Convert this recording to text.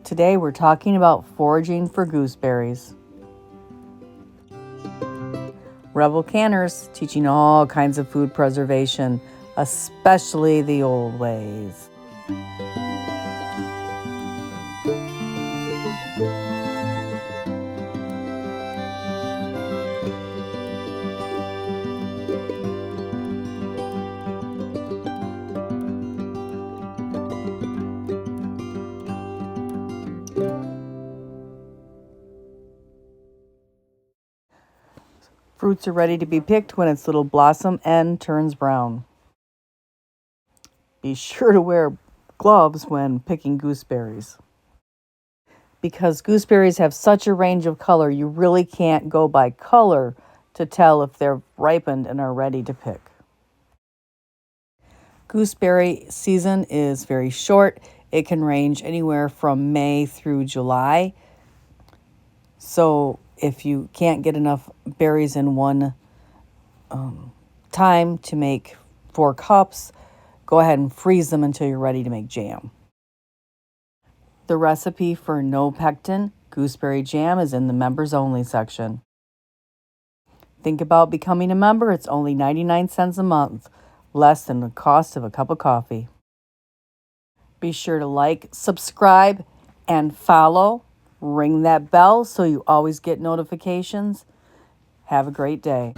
Today we're talking about foraging for gooseberries. Rebel Canners teaching all kinds of food preservation, especially the old ways. Fruits are ready to be picked when its little blossom end turns brown. Be sure to wear gloves when picking gooseberries. Because gooseberries have such a range of color, you really can't go by color to tell if they're ripened and are ready to pick. Gooseberry season is very short. It can range anywhere from May through July. So if you can't get enough berries in one time to make 4 cups, go ahead and freeze them until you're ready to make jam. The recipe for no pectin gooseberry jam is in the members only section. Think about becoming a member. It's only 99 cents a month, less than the cost of a cup of coffee. Be sure to like, subscribe, and follow. Ring that bell so you always get notifications. Have a great day.